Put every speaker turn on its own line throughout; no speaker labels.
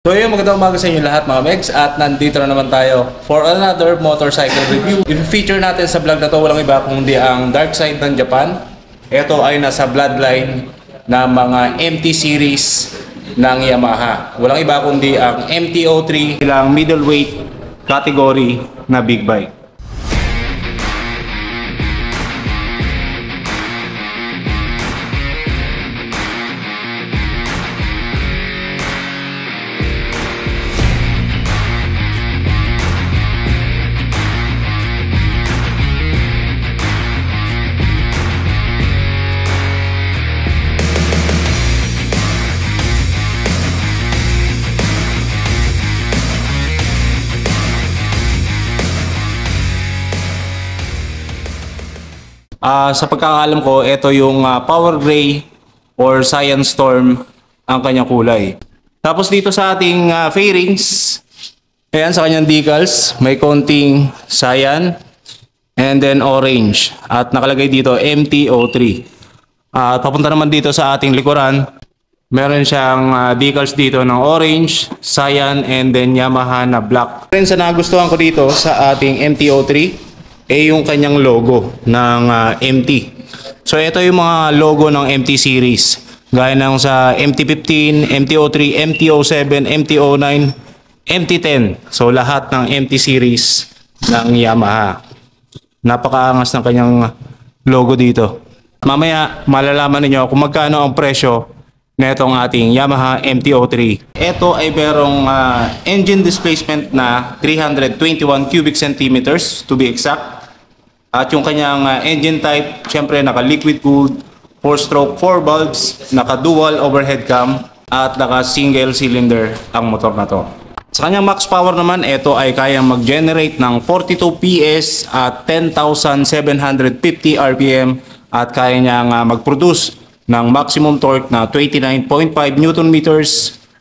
So yun, magandang umaga sa inyo lahat mga Megs, at nandito na naman tayo for another motorcycle review. Yung feature natin sa vlog na to, walang iba kundi ang Dark Side ng Japan. Ito ay nasa bloodline na mga MT series ng Yamaha. Walang iba kundi ang MT-03, ilang middleweight category na big bike. Sa pagkakaalam ko, ito yung Power Gray or Cyan Storm ang kanyang kulay. Tapos dito sa ating fairings, ayan sa kanyang decals, may konting cyan and then orange. At nakalagay dito MT-03. Papunta naman dito sa ating likuran, meron siyang decals dito ng orange, cyan and then Yamaha na black. Rin sa nagustuhan ko dito sa ating MT-03, yung kanyang logo ng MT. So ito yung mga logo ng MT series. Gaya ng sa MT-15, MT-03, MT-07, MT-09, MT-10. So lahat ng MT series ng Yamaha. Napakaangas ng kanyang logo dito. Mamaya malalaman niyo kung magkano ang presyo netong ating Yamaha MT-03. Ito ay merong engine displacement na 321 cubic centimeters to be exact. At yung kanyang engine type, syempre naka liquid cooled, 4-stroke 4 valves, naka dual overhead cam, at naka single cylinder ang motor na to. Sa kanyang max power naman, ito ay kayang mag-generate ng 42 PS at 10,750 RPM at kaya niyang mag-produce ng maximum torque na 29.5 Nm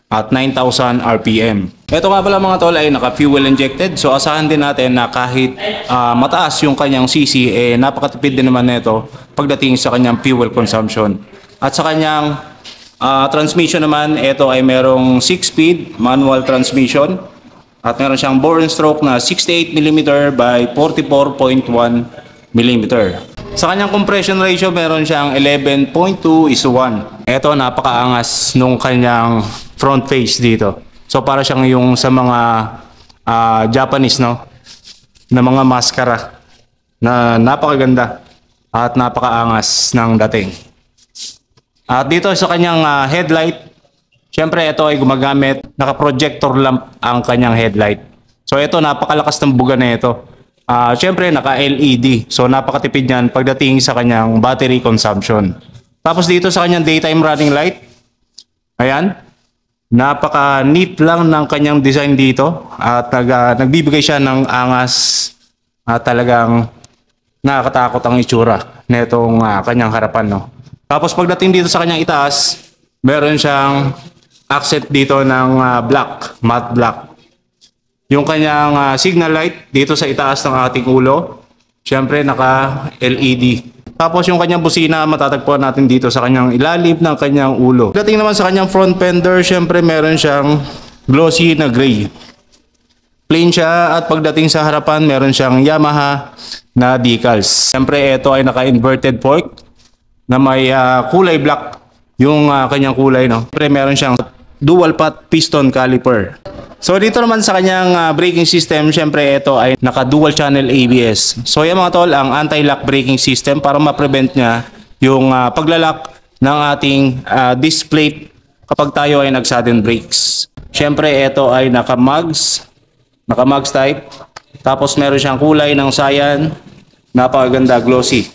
at 9,000 RPM. Ito nga pala mga tol ay naka-fuel injected, so asahan din natin na kahit mataas yung kanyang CC, napakatipid din naman nito pagdating sa kanyang fuel consumption. At sa kanyang transmission naman, ito ay merong 6-speed manual transmission at meron siyang bore and stroke na 68mm by 44.1 mm. Sa kanyang compression ratio, meron siyang 11.2:1. Ito napakaangas nung kanyang front face dito. So para siyang yung sa mga Japanese, no, na mga maskara na napakaganda at napakaangas ng dating. At dito sa kanyang headlight, syempre ito ay gumagamit, naka-projector lamp ang kanyang headlight. So ito napakalakas ng buga na ito. Syempre naka-LED. So napakatipid niyan pagdating sa kanyang battery consumption. Tapos dito sa kanyang daytime running light, ayan, napaka-neat lang ng kanyang design dito at nagbibigay siya ng angas at talagang nakakatakot ang itsura nitong kanyang harapan, no. Tapos pagdating dito sa kanyang itaas, meron siyang accent dito ng black, matte black. Yung kanyang signal light dito sa itaas ng ating ulo, syempre naka-LED. Tapos yung kanyang busina, matatagpuan natin dito sa kanyang ilalim ng kanyang ulo. Pagdating naman sa kanyang front fender, syempre meron siyang glossy na gray. Plain siya, at pagdating sa harapan, meron siyang Yamaha na decals. Syempre ito ay naka-inverted fork na may kulay black yung kanyang kulay, no. Syempre meron siyang dual pot piston caliper. So dito naman sa kanyang braking system, syempre ito ay naka dual channel ABS. So yan mga tol, ang anti-lock braking system para ma-prevent niya yung paglalak ng ating disc plate kapag tayo ay nag-sudden brakes. Syempre ito ay naka-mugs type. Tapos meron siyang kulay ng cyan, napakaganda, glossy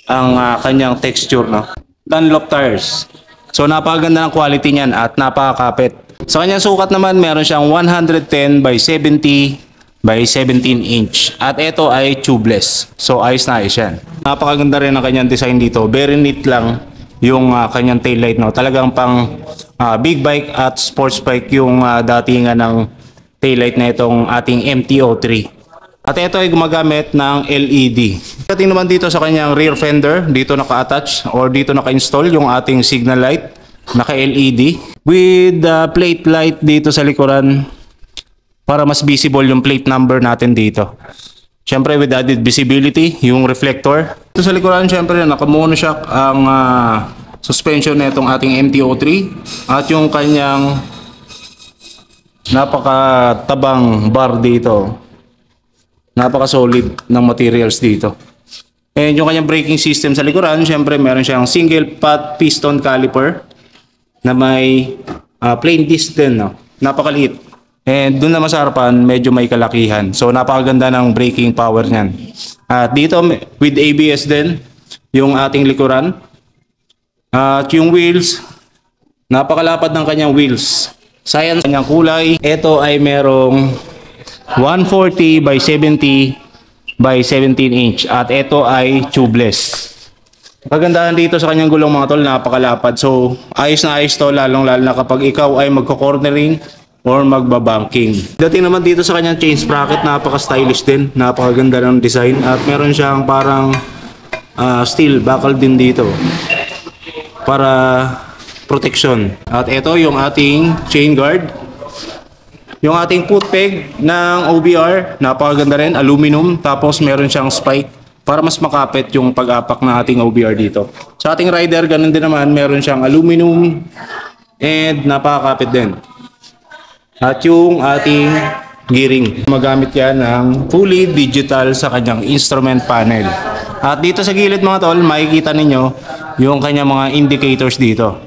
ang kanyang texture, no. Dunlop tires. So napakaganda ng quality niyan at napakakapit. Sa kanyang sukat naman, meron siyang 110 by 70 by 17 inch. At ito ay tubeless. So ayos na ayos yan. Napakaganda rin ang kanyang design dito. Very neat lang yung kanyang taillight, no. Talagang pang big bike at sports bike yung datingan ng taillight na itong ating MT-03. At ito ay gumagamit ng LED. Pagdating naman dito sa kanyang rear fender, dito naka-attach or dito naka-install yung ating signal light. Naka-LED. with plate light dito sa likuran para mas visible yung plate number natin dito. Siyempre with added visibility, yung reflector. Ito sa likuran, siyempre naka-monoshock ang suspension na itong ating MT-03 at yung kanyang napakatabang bar dito. Napaka-solid ng materials dito. And yung kanyang braking system sa likuran, siyempre meron siyang single pot piston caliper na may plain disc din, no? Napakaliit. And doon naman sa harapan, medyo may kalakihan. So napakaganda ng braking power niyan. At dito with ABS din yung ating likuran. At yung wheels, napakalapad ng kanyang wheels. Science kanyang kulay. Ito ay merong 140 by 70 by 17 inch. At ito ay tubeless. Kagandahan dito sa kanyang gulong mga tol, napakalapad. So ayos na lalong lalo na kapag ikaw ay magko-cornering or magbabanking. Dating naman dito sa kanyang chain sprocket, napaka-stylish din, napakaganda ng design at meron siyang parang steel buckle din dito para protection. At ito yung ating chain guard. Yung ating foot peg ng OBR, napakaganda rin, aluminum, tapos meron siyang spike para mas makapit yung pag-apak ng ating OBR dito. Sa ating rider, ganun din naman, meron siyang aluminum and napakakapit din. At yung ating gearing, magamit yan ng fully digital sa kanyang instrument panel. At dito sa gilid mga tol, makikita ninyo yung kanyang mga indicators dito.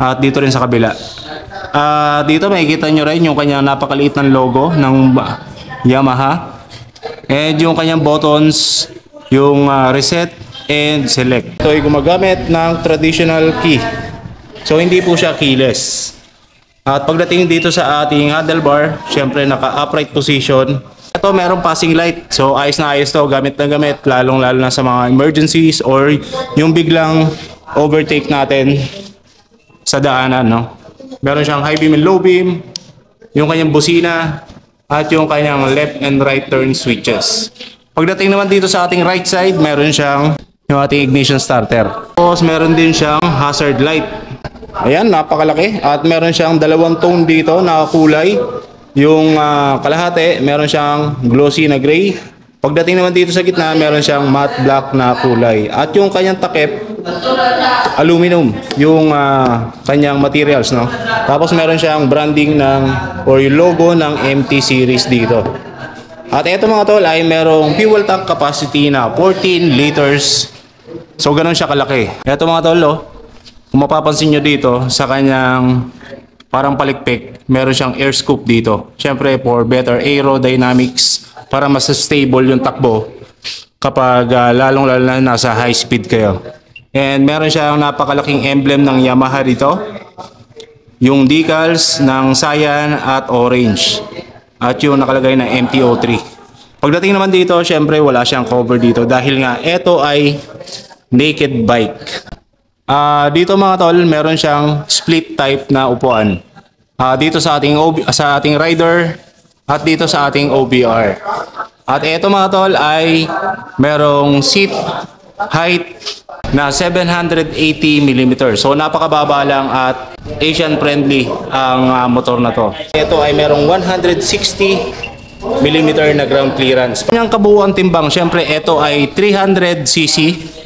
At dito rin sa kabila. Dito makikita nyo rin yung kanyang napakaliit ng logo ng Yamaha. And yung kanyang buttons, yung reset and select. Ito ay gumagamit ng traditional key. So hindi po siya keyless. At pagdating dito sa ating handlebar, syempre naka-upright position. Ito merong passing light. So ayos na ayos to, gamit na gamit, lalong-lalo na sa mga emergencies or yung biglang overtake natin sa daanan, no? Meron siyang high beam and low beam, yung kanyang busina, at yung kanyang left and right turn switches. Pagdating naman dito sa ating right side, meron siyang yung ating ignition starter. Tapos meron din siyang hazard light. Ayan, napakalaki. At meron siyang dalawang tone dito na kulay. Yung kalahati, meron siyang glossy na gray. Pagdating naman dito sa gitna, meron siyang matte black na kulay. At yung kanyang takip, aluminum. Yung kanyang materials, no? Tapos meron siyang branding ng, or yung logo ng MT series dito. At ito mga tol ay merong fuel tank capacity na 14 liters. So ganun siya kalaki. Ito mga tol, oh. Kung mapapansin nyo dito sa kanyang parang palikpik, meron siyang air scoop dito. Siyempre for better aerodynamics, para mas stable yung takbo kapag lalong-lalo na nasa high speed kayo. And meron siyang napakalaking emblem ng Yamaha dito. Yung decals ng cyan at orange. At yung nakalagay na MT-03. Pagdating naman dito, siyempre wala siyang cover dito dahil nga ito ay naked bike. Dito mga tol, meron siyang split type na upuan. Dito sa ating rider at dito sa ating OBR. At ito mga tol ay merong seat height na 780 mm. So napakababa lang at Asian friendly ang motor na to. Ito ay merong 160 mm na ground clearance. Ang kabuuan timbang, syempre ito ay 300cc.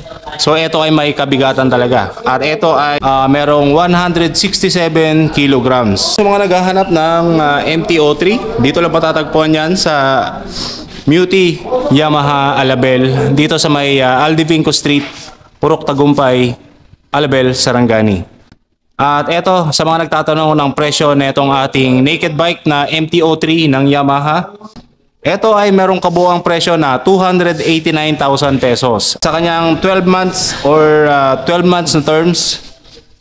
So ito ay may kabigatan talaga. At ito ay merong 167 kilograms. Sa mga naghahanap ng MT-03, dito lang matatagpuan yan sa Muti Yamaha Alabel. Dito sa may Aldivinco Street, Purok Tagumpay, Alabel, Sarangani. At ito, sa mga nagtatanong ng presyo na itong ating naked bike na MT-03 ng Yamaha, ito ay merong kabuuang presyo na 289,000 pesos. Sa kanyang 12 months or 12 months na terms,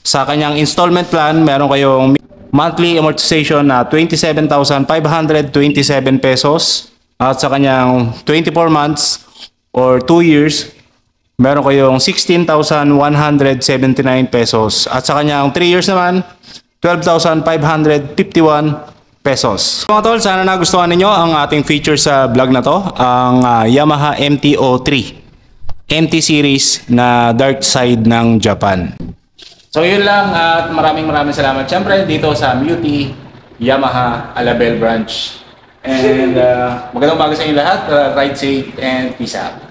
sa kanyang installment plan, meron kayong monthly amortization na 27,527 pesos. At sa kanyang 24 months or 2 years, meron kayong 16,179 pesos. At sa kanyang 3 years naman, 12,551 pesos. Mga tol, sana nagustuhan ninyo ang ating feature sa vlog na to, ang Yamaha MT-03 MT series na dark side ng Japan. So yun lang at maraming salamat syempre dito sa Muti Yamaha Alabel branch. And magandang umaga sa inyo lahat. Ride safe and peace out.